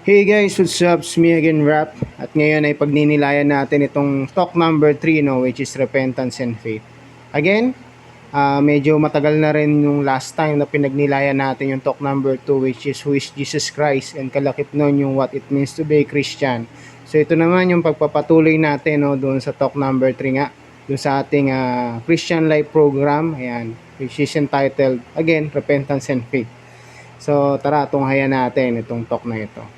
Hey guys, what's up? It's me again, Rap. At ngayon ay pagninilayan natin itong talk number 3, no, which is repentance and faith. Again, medyo matagal na rin yung last time na pinagnilayan natin yung talk number 2, which is who is Jesus Christ, and kalakip nun yung what it means to be a Christian. So ito naman yung pagpapatuloy natin, no, doon sa talk number 3 nga, doon sa ating Christian Life Program, ayan, which is entitled, again, Repentance and Faith. So tara, tunghayan natin itong talk na ito.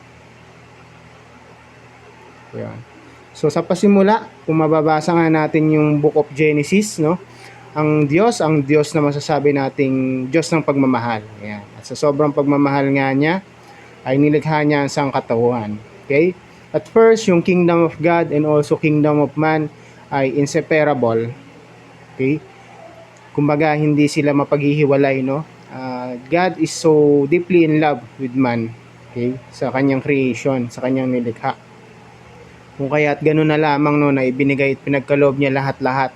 Ayan. So sa pasimula, kung mababasa nga natin yung Book of Genesis, no? Ang Diyos na masasabi nating Diyos ng pagmamahal. Ayan. At sa sobrang pagmamahal nga niya, ay nilikha niya ang sangkatauhan. Okay? At first, yung kingdom of God and also kingdom of man ay inseparable. Okay? Kumbaga, hindi sila mapaghihiwalay, no? God is so deeply in love with man. Okay? Sa kanyang creation, sa kanyang nilikha. Kung kaya't gano'n na lamang no, na ibinigay at pinagkaloob niya lahat-lahat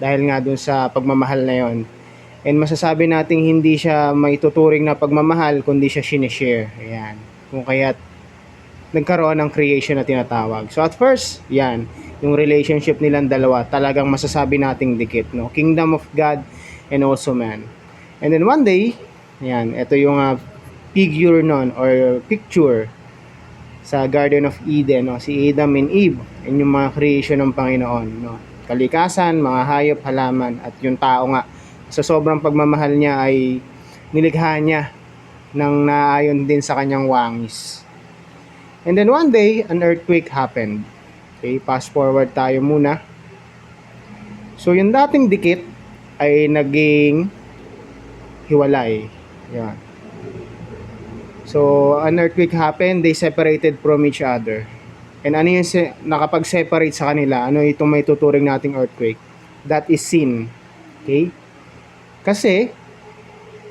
dahil nga dun sa pagmamahal na yon. And masasabi nating hindi siya maituturing na pagmamahal kundi siya sinishare. Ayan. Kung kaya't nagkaroon ng creation na tinatawag. So at first, yan, yung relationship nilang dalawa talagang masasabi nating dikit. No? Kingdom of God and also man. And then one day, yan, ito yung figure nun or picture sa Garden of Eden, no? Si Adam and Eve, yun yung mga creation ng Panginoon, no? Kalikasan, mga hayop, halaman, at yung tao nga. Sa sobrang pagmamahal niya ay nilikha niya nang naayon din sa kanyang wangis. And then one day, an earthquake happened. Okay, fast forward tayo muna. So yung dating dikit ay naging hiwalay. Yan. So, an earthquake happened, they separated from each other. And ano yung nakapag-separate sa kanila? Ano itong may tuturing nating earthquake? That is sin. Okay? Kasi,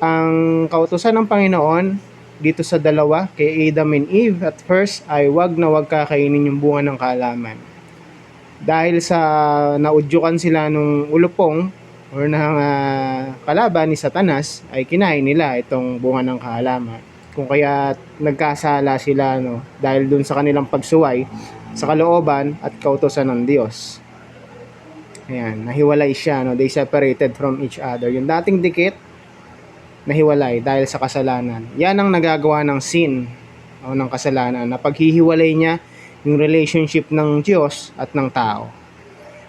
ang kautusan ng Panginoon dito sa dalawa, kay Adam and Eve, at first ay wag na wag kakainin yung bunga ng kaalaman. Dahil sa naudyukan sila nung ulupong or ng kalaban ni Satanas, ay kinain nila itong bunga ng kaalaman. Kung kaya nagkasala sila, no, dahil dun sa kanilang pagsuway sa kalooban at kautusan ng Diyos. Ayan, nahiwalay siya, no? They separated from each other. Yung dating dikit, nahiwalay dahil sa kasalanan. Yan ang nagagawa ng sin o ng kasalanan, na paghihiwalay niya yung relationship ng Diyos at ng tao.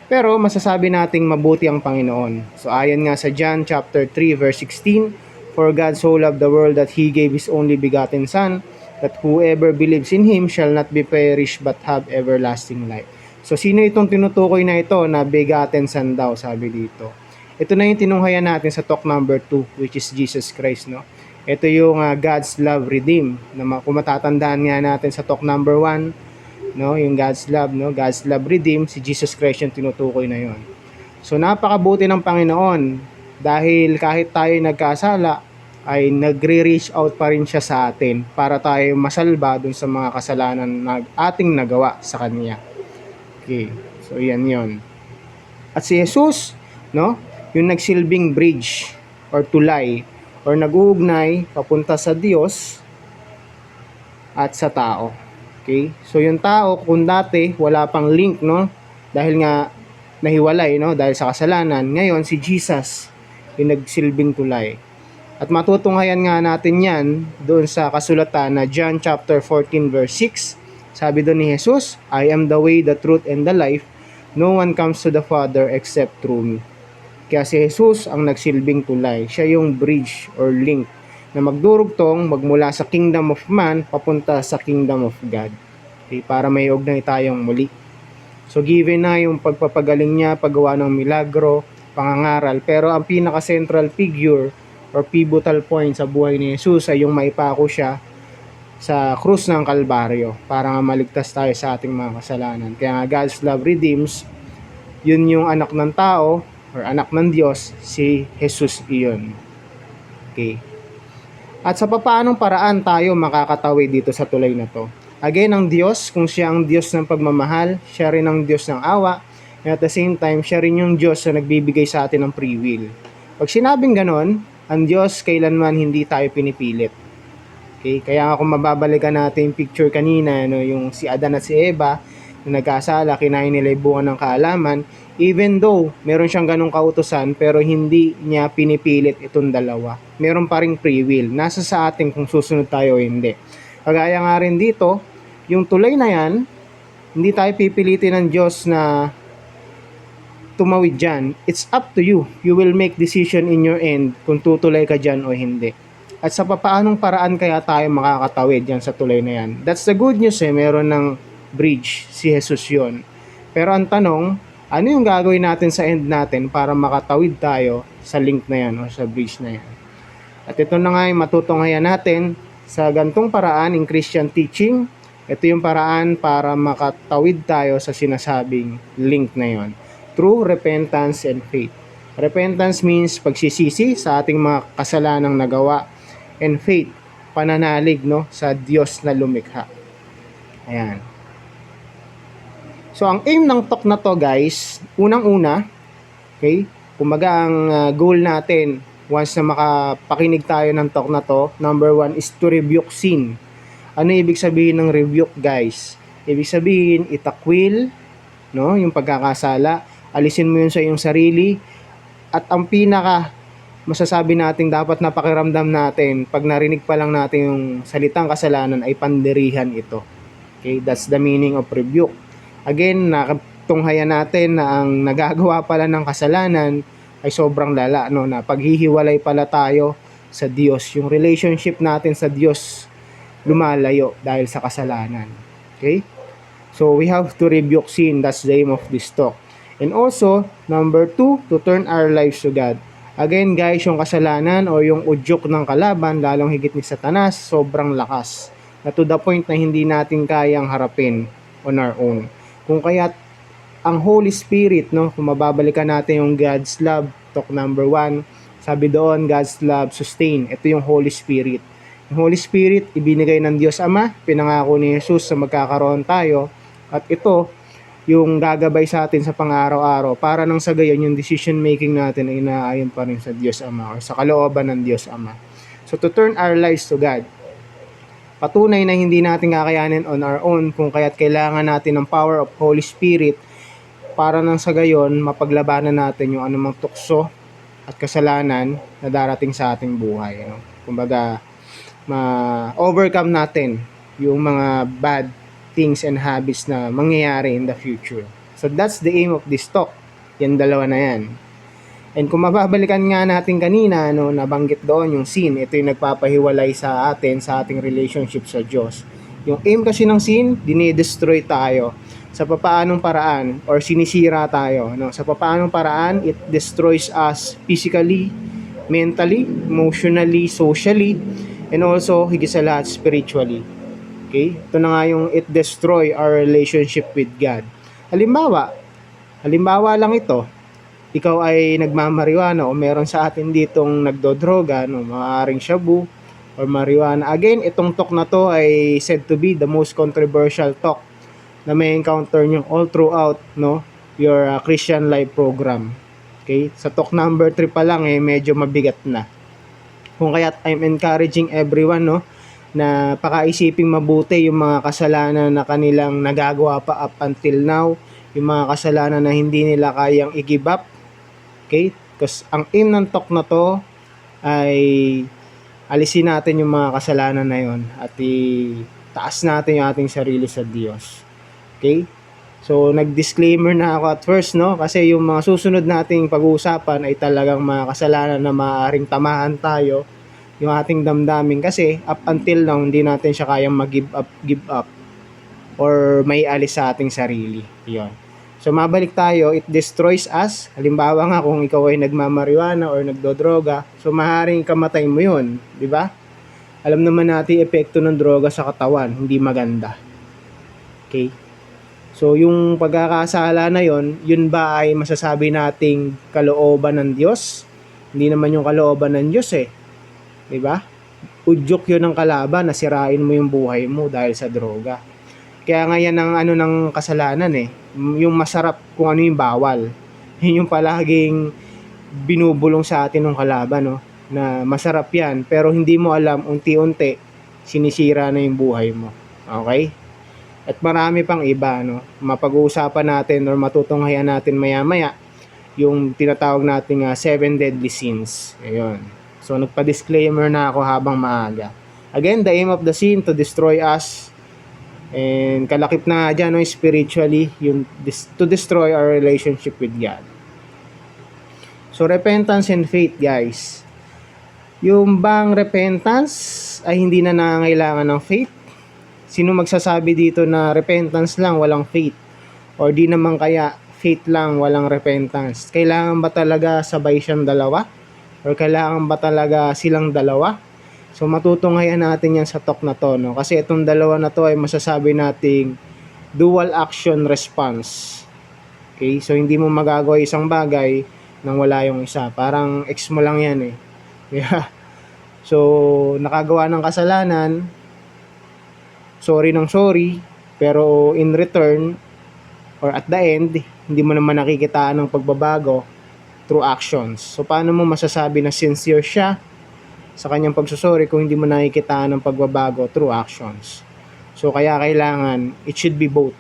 Pero masasabi nating mabuti ang Panginoon. So ayon nga sa John chapter 3 verse 16, for God so loved the world that He gave His only begotten Son, that whoever believes in Him shall not be perished but have everlasting life. So sino itong tinutukoy na ito na begotten Son daw, sabi dito? Ito na yung tinunghayan natin sa talk number 2, which is Jesus Christ, no? Ito yung God's love redeemed. Na kung matatandaan nga natin sa talk number 1, no, yung God's love, no? God's love redeemed, si Jesus Christ yung tinutukoy na yon. So napakabuti ng Panginoon dahil kahit tayo nagkasala ay nagre-reach out pa rin siya sa atin para tayo masalba dun sa mga kasalanan na ating nagawa sa Kanya. Okay, so yan yon. At si Jesus, no, yung nagsilbing bridge or tulay or nag-uugnay papunta sa Diyos at sa tao. Okay, so yung tao kung dati wala pang link, no, dahil nga nahiwalay, no, dahil sa kasalanan, ngayon si Jesus yung nagsilbing tulay. At matutunghayan nga natin yan doon sa kasulatan na John chapter 14 verse 6. Sabi doon ni Jesus, I am the way, the truth, and the life. No one comes to the Father except through me. Kaya si Jesus ang nagsilbing tulay. Siya yung bridge or link na magdurugtong magmula sa kingdom of man papunta sa kingdom of God. Okay, para may ugnay tayong muli. So given na yung pagpapagaling niya, paggawa ng milagro, pangangaral, pero ang pinaka-central figure or pivotal point sa buhay ni Jesus ay yung maipako siya sa krus ng Kalbaryo para nga maligtas tayo sa ating mga kasalanan. Kaya nga God's love redeems, yun yung anak ng tao or anak ng Diyos, si Jesus iyon. Okay. At sa papaanong paraan tayo makakatawid dito sa tulay na to? Again, ang Diyos, kung siya ang Diyos ng pagmamahal, siya rin ang Diyos ng awa, at the same time, siya rin yung Diyos na nagbibigay sa atin ng free will. Pag sinabing ganon, ang Diyos kailanman hindi tayo pinipilit. Okay? Kaya nga kung mababalikan natin yung picture kanina, no, yung si Adan at si Eva, na nagkasala, kinain nila yung bunga ng kaalaman, even though meron siyang ganong kautusan, pero hindi niya pinipilit itong dalawa. Meron pa ring free will. Nasa sa atin kung susunod tayo o hindi. Kagaya nga rin dito, yung tulay na yan, hindi tayo pipilitin ng Diyos na tumawid dyan. It's up to you. You will make decision in your end kung tutulay ka dyan o hindi. At sa papaanong paraan kaya tayo makakatawid dyan sa tulay na yan. That's the good news meron ng bridge, si Jesus yon. Pero ang tanong, ano yung gagawin natin sa end natin para makatawid tayo sa link na yan o sa bridge na yan. At ito na nga yung matutunghayan natin sa gantong paraan in Christian teaching. Ito yung paraan para makatawid tayo sa sinasabing link na yon. Through repentance and faith. Repentance means pagsisisi sa ating mga kasalanang nagawa, and faith, pananalig, no, sa Diyos na lumikha. Ayan. So, ang aim ng talk na to, guys, unang-una, okay, kumaga ang goal natin, once na makapakinig tayo ng talk na to, number 1 is to rebuke sin. Ano ibig sabihin ng rebuke, guys? Ibig sabihin, itakwil, no, yung pagkakasala, alisin mo yun sa iyong sarili, at ang pinaka masasabi nating dapat napakiramdam natin pag narinig pa lang natin yung salitang kasalanan ay pandirihan ito. Okay, that's the meaning of rebuke. Again, nakatunghayan natin na ang nagagawa pala ng kasalanan ay sobrang lala, no, na paghihiwalay pala tayo sa Diyos. Yung relationship natin sa Diyos lumalayo dahil sa kasalanan. Okay? So we have to rebuke sin. That's the aim of this talk. And also, number 2, to turn our lives to God. Again guys, yung kasalanan o yung udyok ng kalaban, lalong higit ni Satanas, sobrang lakas. Na to the point na hindi natin kayang harapin on our own. Kung kaya't ang Holy Spirit, no, kung mababalikan natin yung God's love, talk number 1, sabi doon, God's love sustain. Ito yung Holy Spirit. Yung Holy Spirit, ibinigay ng Diyos Ama, pinangako ni Jesus sa magkakaroon tayo. At ito, yung gagabay sa atin sa pang-araw-araw para nang sa gayon yung decision making natin ay inaayon pa rin sa Diyos Ama or sa kalooban ng Diyos Ama. So to turn our lives to God, patunay na hindi natin kakayanin on our own, kung kaya't kailangan natin ng power of Holy Spirit para nang sa gayon mapaglabanan natin yung anumang tukso at kasalanan na darating sa ating buhay. No? Kumbaga, ma-overcome natin yung mga bad things and habits na mangyayari in the future. So that's the aim of this talk. Yan dalawa na yan. And kung mababalikan nga natin kanina, no, nabanggit doon yung sin. Ito yung nagpapahiwalay sa atin, sa ating relationship sa Diyos. Yung aim kasi ng sin, dinidestroy tayo. Sa papaanong paraan or sinisira tayo. No? Sa papaanong paraan, it destroys us physically, mentally, emotionally, socially, and also, higit sa lahat, spiritually. Okay? Ito na nga yung it destroy our relationship with God. Halimbawa lang ito, ikaw ay nagmamariwana o meron sa atin ditong nagdodroga, no, maaaring shabu or marijuana. Again, itong talk na to ay said to be the most controversial talk na may encounter nyo all throughout, no, your Christian life program. Okay? Sa talk number 3 pa lang medyo mabigat na. Kung kaya't I'm encouraging everyone, no, na pakaisiping mabuti yung mga kasalanan na kanilang nagagawa pa up until now, yung mga kasalanan na hindi nila kayang i-give up. Okay? Because ang aim ng talk na to ay alisin natin yung mga kasalanan na yon at itaas natin yung ating sarili sa Diyos. Okay? So, nag-disclaimer na ako at first, no? Kasi yung mga susunod nating pag-uusapan ay talagang mga kasalanan na maaaring tamahan tayo yung ating damdamin kasi up until now hindi natin siya kayang give up or may alis sa ating sarili. Yun. So mabalik tayo, it destroys us. Halimbawa nga kung ikaw ay nagmamariwana or nagdodroga, so maaaring kamatay mo yun, di ba? Alam naman natin epekto ng droga sa katawan, hindi maganda. Okay? So yung pagkakasala na yun ba ay masasabi nating kalooban ng Diyos? Hindi naman yung kalooban ng Diyos diba? Udyok yun ng kalaban na sirain mo yung buhay mo dahil sa droga. Kaya nga yan ang ng kasalanan yung masarap kung ano yung bawal. Yun yung palaging binubulong sa atin ng kalaban, no? Na masarap yan pero hindi mo alam unti-unti sinisira na yung buhay mo. Okay? At marami pang iba, no? Mapag-uusapan natin or matutunghayan natin maya-maya yung tinatawag nating 7 deadly sins. Ayun. So, nagpa-disclaimer na ako habang maaga. Again, the aim of the sin to destroy us. And kalakip na dyan, no, spiritually, yung to destroy our relationship with God. So, repentance and faith, guys. Yung bang repentance ay hindi na nangangailangan ng faith? Sino magsasabi dito na repentance lang, walang faith? Or di naman kaya faith lang, walang repentance? Kailangan ba talaga sabay siyang dalawa? Or kailangan ba talaga silang dalawa? So matutunghayan natin yan sa talk na to, no? Kasi itong dalawa na to ay masasabi nating dual action response. Okay? So hindi mo magagawa isang bagay nang wala yung isa. Parang ex mo lang yan eh. Yeah. So nakagawa ng kasalanan, sorry ng sorry, pero in return or at the end, hindi mo naman nakikitaan ng pagbabago through actions. So paano mo masasabi na sincere siya sa kanyang pagsusori kung hindi mo nakikitaan ng pagbabago through actions? So kaya kailangan, it should be both,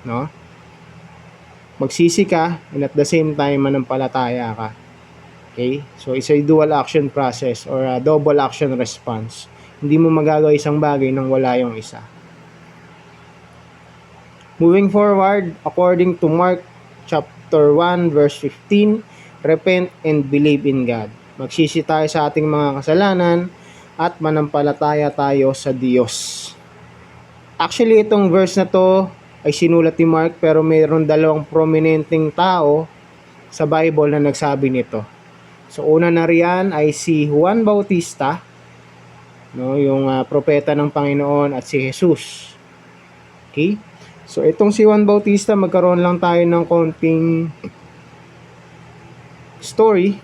no? Magsisi ka and at the same time manampalataya ka. Okay? So it's a dual action process or a double action response. Hindi mo magagawa isang bagay nang wala yung isa. Moving forward, according to Mark chapter 1 verse 15, repent and believe in God. Magsisi tayo sa ating mga kasalanan at manampalataya tayo sa Diyos. Actually, itong verse na to ay sinulat ni Mark pero mayroon dalawang prominenteng tao sa Bible na nagsabi nito. So una na riyan ay si Juan Bautista, no, yung propeta ng Panginoon, at si Jesus. Okay? So itong si Juan Bautista, magkaroon lang tayo ng konting story.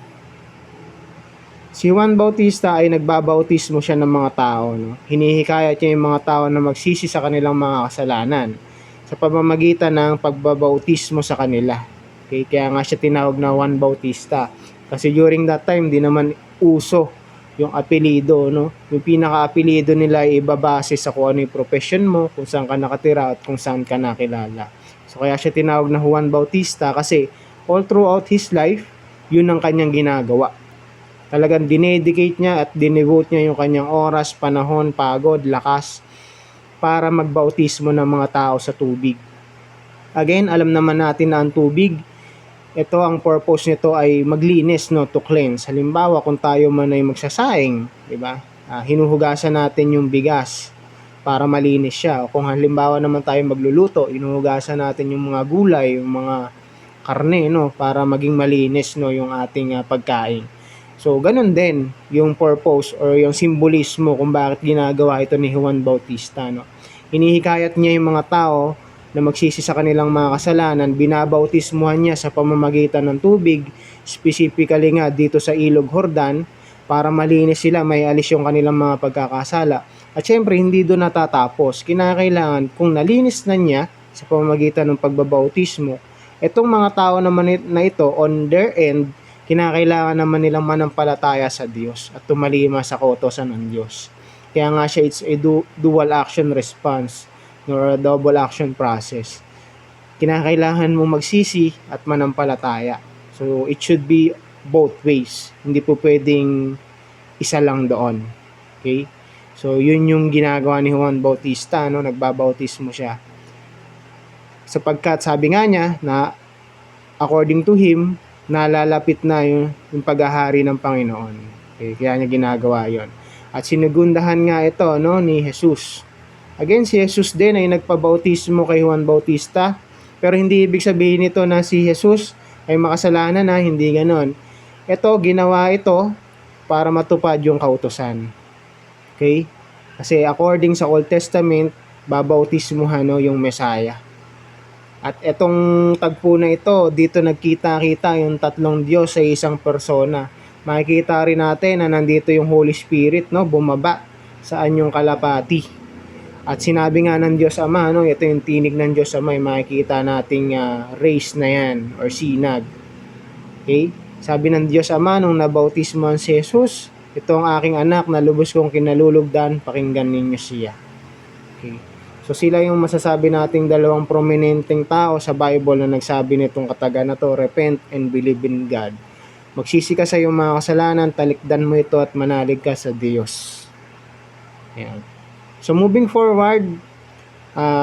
Si Juan Bautista ay nagbabautismo siya ng mga tao, no? Hinihikayat niya yung mga tao na magsisi sa kanilang mga kasalanan sa pamamagitan ng pagbabautismo sa kanila. Okay? Kaya nga siya tinawag na Juan Bautista. Kasi during that time, di naman uso yung apelido, no? Yung pinaka-apelido nila ay ibabase sa kung ano yung profession mo, kung saan ka nakatira, at kung saan ka nakilala. So kaya siya tinawag na Juan Bautista kasi all throughout his life, yun ang kanyang ginagawa. Talagang dinedicate niya at dinevote niya yung kanyang oras, panahon, pagod, lakas para magbautismo ng mga tao sa tubig. Again, alam naman natin na ang tubig, ito ang purpose nito ay maglinis, no, to cleanse. Halimbawa, kung tayo man ay magsasaing, di ba? Hinuhugasan natin yung bigas para malinis siya. O kung halimbawa naman tayo magluluto, hinuhugasan natin yung mga gulay, yung mga karne, no, para maging malinis, no, yung ating pagkain. So, ganun din yung purpose or yung simbolismo kung bakit ginagawa ito ni Juan Bautista, no. Hinihikayat niya yung mga tao na magsisi sa kanilang mga kasalanan, binabautismuhan niya sa pamamagitan ng tubig, specifically nga dito sa Ilog Jordan, para malinis sila, may alis yung kanilang mga pagkakasala. At syempre, hindi doon natatapos. Kinakailangan, kung nalinis na niya sa pamamagitan ng pagbabautismo, itong mga tao naman na ito, on their end, kinakailangan naman nilang manampalataya sa Diyos at tumalima sa kautusan ng Diyos. Kaya nga siya, it's a dual action response or a double action process. Kinakailangan mo magsisi at manampalataya. So, it should be both ways. Hindi po pwedeng isa lang doon. Okay? So, yun yung ginagawa ni Juan Bautista, no? Nagbabautismo siya. Sapagkat sabi nga niya na according to him, nalalapit na yung paghahari ng Panginoon. Okay? Kaya niya ginagawa yon. At sinugundahan nga ito, no, ni Jesus. Again, si Jesus din ay nagpabautismo kay Juan Bautista. Pero hindi ibig sabihin nito na si Jesus ay makasalanan na, hindi ganon. Ito, ginawa ito para matupad yung kautusan. Okay? Kasi according sa Old Testament, babautismuhan, no, yung Messiah. At itong tagpo na ito, dito nagkita-kita yung tatlong Diyos sa isang persona. Makikita rin natin na nandito yung Holy Spirit, no, bumaba sa anyong kalapati. At sinabi nga ng Diyos Ama, no, ito yung tinig ng Diyos Ama, makikita nating race na yan or sinag. Okay? Sabi ng Diyos Ama nung nabautismohan si Jesus, Ito ang aking anak na lubos kong kinalulugdan, pakinggan ninyo siya. Okay. So sila yung masasabi nating dalawang prominenteng tao sa Bible na nagsabi nitong kataga na to, repent and believe in God. Magsisi ka sa iyong mga kasalanan, talikdan mo ito at manalig ka sa Diyos. Ayan. So moving forward,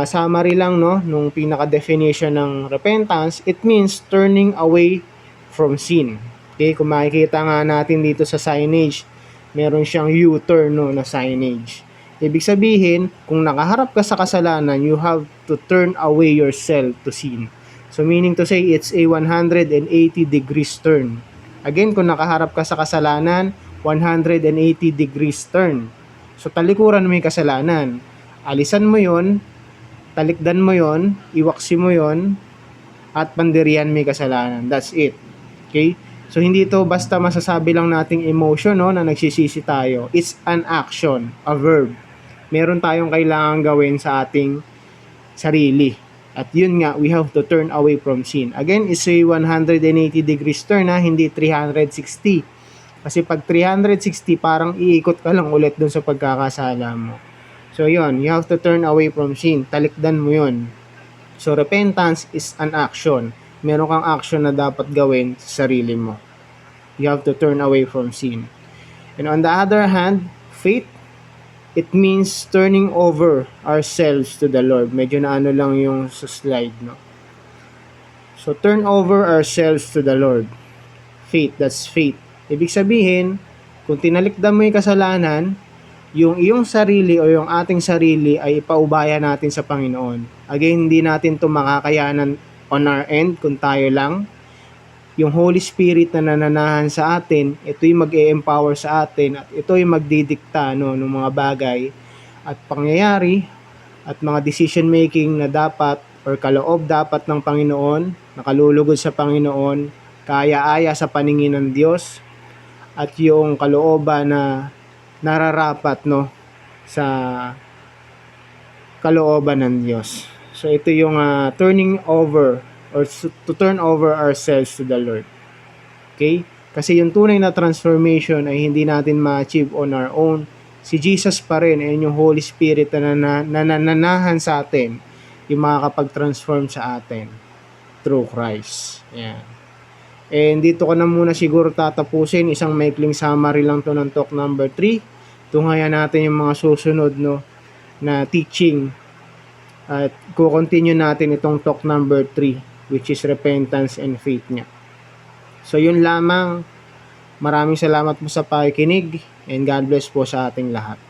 summary lang no, nung pinaka-definition ng repentance, it means turning away from sin. Okay, kung makikita nga natin dito sa signage, meron siyang U-turn no, na signage. Ibig sabihin, kung nakaharap ka sa kasalanan, you have to turn away yourself to sin. So meaning to say, it's a 180 degrees turn. Again, kung nakaharap ka sa kasalanan, 180 degrees turn. So talikuran mo yung kasalanan. Alisan mo yon, talikdan mo yon, iwaksi mo yon, at pandirian mo yung kasalanan. That's it. Okay? So hindi ito basta masasabi lang nating emotion no, na nagsisisi tayo. It's an action, a verb. Meron tayong kailangan gawin sa ating sarili. At yun nga, we have to turn away from sin. Again, it's a 180 degrees turn hindi 360. Kasi pag 360, parang iikot ka lang ulit dun sa pagkakasala mo. So yun, you have to turn away from sin. Talikdan mo yun. So repentance is an action. Meron kang action na dapat gawin sa sarili mo. You have to turn away from sin. And on the other hand, faith, it means turning over ourselves to the Lord. Medyo na ano lang yung sa slide, no? So, turn over ourselves to the Lord. Faith, that's faith. Ibig sabihin, kung tinalikdan mo yung kasalanan, yung iyong sarili o yung ating sarili ay ipaubaya natin sa Panginoon. Again, hindi natin ito makakayanan on our end kung tayo lang. Yung Holy Spirit na nananahan sa atin, ito yung mag-e-empower sa atin at ito yung magdidikta no, ng mga bagay at pangyayari at mga decision making na dapat or kaloob dapat ng Panginoon, nakalulugod sa Panginoon, kaya-aya sa paningin ng Diyos at yung kalooban na nararapat no, sa kalooban ng Diyos. So ito yung turning over or to turn over ourselves to the Lord. Okay? Kasi yung tunay na transformation ay hindi natin ma-achieve on our own. Si Jesus pa rin, ay yung Holy Spirit na nananahan sa atin, yung makakapag-transform sa atin through Christ. Ayan. And dito ko na muna siguro tatapusin. Isang maikling summary lang to ng talk number 3. Tunghayan natin yung mga susunod no, na teaching. At kukontinue natin itong talk number 3. Which is repentance and faith niya. So yun lamang. Maraming salamat po sa pakikinig and God bless po sa ating lahat.